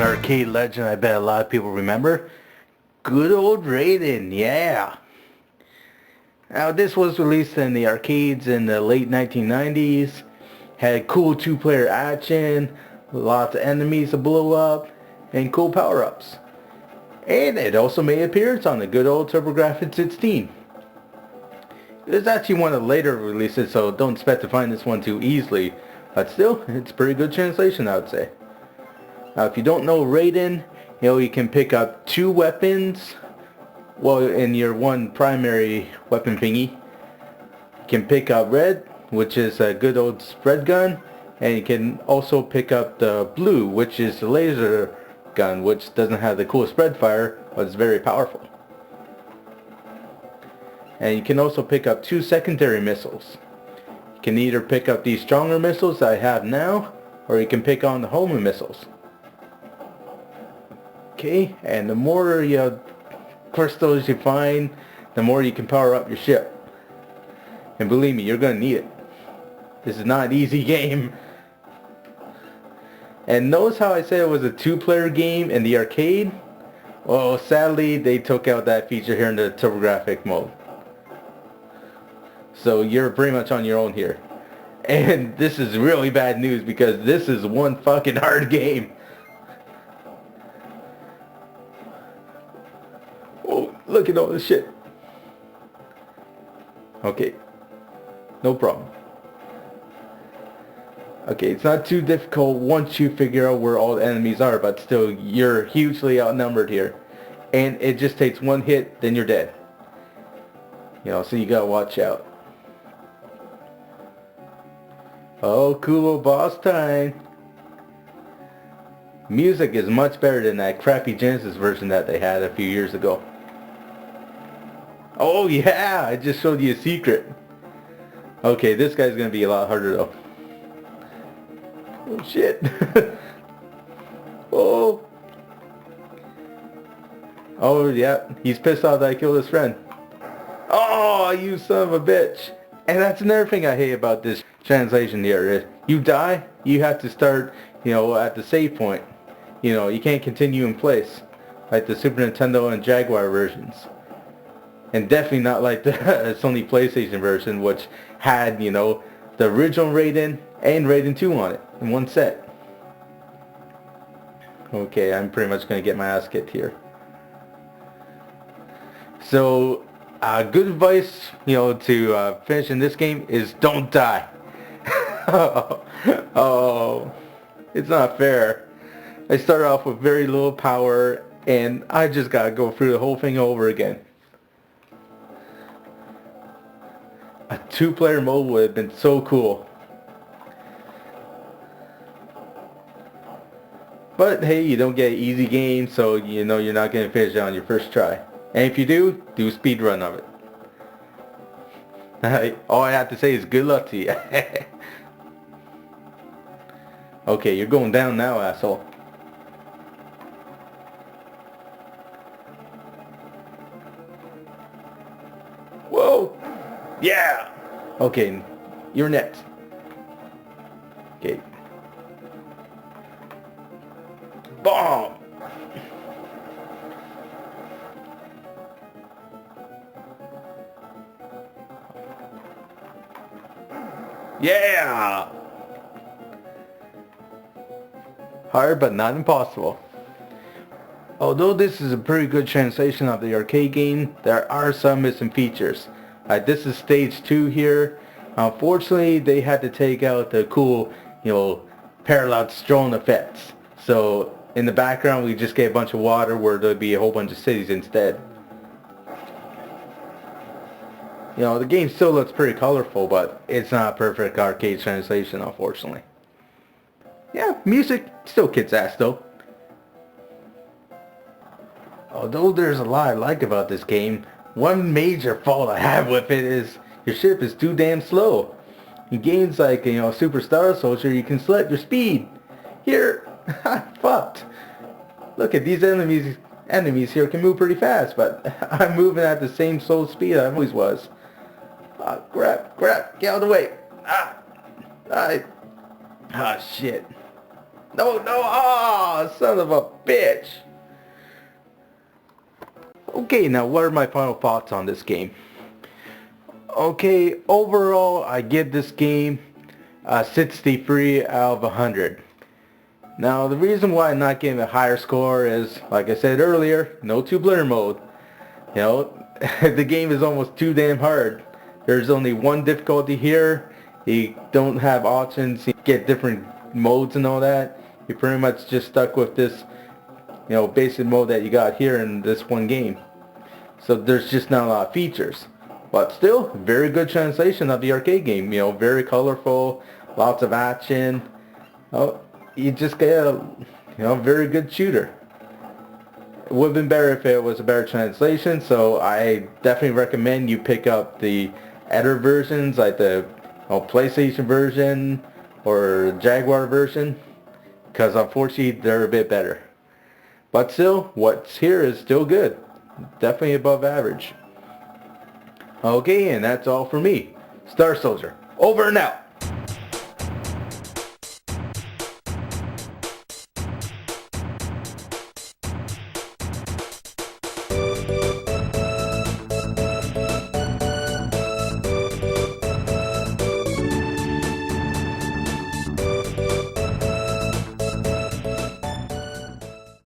arcade legend I bet a lot of people remember. Good old Raiden, yeah. Now this was released in the arcades in the late 1990s. Had cool two-player action, lots of enemies to blow up, and cool power-ups. And it also made an appearance on the good old Turbografx-16. It was actually one of the later releases, so don't expect to find this one too easily. But still, it's a pretty good translation, I would say. Now, if you don't know Raiden, you can pick up two weapons. Well, in your one primary weapon thingy. You can pick up red, which is a good old spread gun. And you can also pick up the blue, which is the laser gun, which doesn't have the cool spread fire, but it's very powerful. And you can also pick up two secondary missiles. You can either pick up these stronger missiles that I have now, or you can pick on the homing missiles. Okay, and the more crystals you find, the more you can power up your ship. And believe me, you're going to need it. This is not an easy game. And notice how I said it was a two-player game in the arcade? Well, sadly, they took out that feature here in the Turbografx mode. So you're pretty much on your own here. And this is really bad news because this is one fucking hard game. Oh, look at all this shit. Okay. No problem. Okay, it's not too difficult once you figure out where all the enemies are, but still, you're hugely outnumbered here. And it just takes one hit, then you're dead. So you gotta watch out. Oh, cool boss time. Music is much better than that crappy Genesis version that they had a few years ago. Oh yeah, I just showed you a secret. Okay, this guy's gonna be a lot harder though. Oh shit. Oh. Oh yeah, he's pissed off that I killed his friend. Oh, you son of a bitch. And that's another thing I hate about this translation here is you die, you have to start, at the save point. You can't continue in place like the Super Nintendo and Jaguar versions. And definitely not like the Sony PlayStation version, which had, the original Raiden and Raiden 2 on it in one set. Okay, I'm pretty much going to get my ass kicked here. So, good advice, to finish in this game is don't die. Oh, it's not fair. I started off with very little power, and I just gotta go through the whole thing over again. A two-player mode would have been so cool. But hey, you don't get an easy game, so you're not going to finish it on your first try. And if you do a speed run of it. All I have to say is good luck to you. Okay, you're going down now, asshole. Whoa! Yeah! Okay, you're next. Okay. Bomb! Yeah! Hard but not impossible. Although this is a pretty good translation of the arcade game, there are some missing features. This is stage 2 here. Unfortunately, they had to take out the cool, parallax drone effects. So in the background, we just get a bunch of water where there'll be a whole bunch of cities instead. The game still looks pretty colorful, but it's not a perfect arcade translation, unfortunately. Yeah, music still kicks ass though. Although there's a lot I like about this game, one major fault I have with it is your ship is too damn slow. In games like, Super Star Soldier, you can select your speed. Here, I'm fucked. Look at these enemies here can move pretty fast, but I'm moving at the same slow speed I always was. Crap, get out of the way. Shit. No, no, ah, son of a bitch. Okay, now what are my final thoughts on this game? Okay, overall, I give this game a 63 out of 100. Now, the reason why I'm not giving a higher score is, like I said earlier, no two-player mode. You know, the game is almost too damn hard. There's only one difficulty here. You don't have options. You get different modes and all that. You're pretty much just stuck with this, basic mode that you got here in this one game. So there's just not a lot of features. But still, very good translation of the arcade game. Very colorful, lots of action. Oh, you just get a, very good shooter. It would have been better if it was a better translation, so I definitely recommend you pick up the editor versions, like the PlayStation version or Jaguar version, because unfortunately they're a bit better. But still, what's here is still good. Definitely above average. Okay, and that's all for me. Star Soldier, over and out.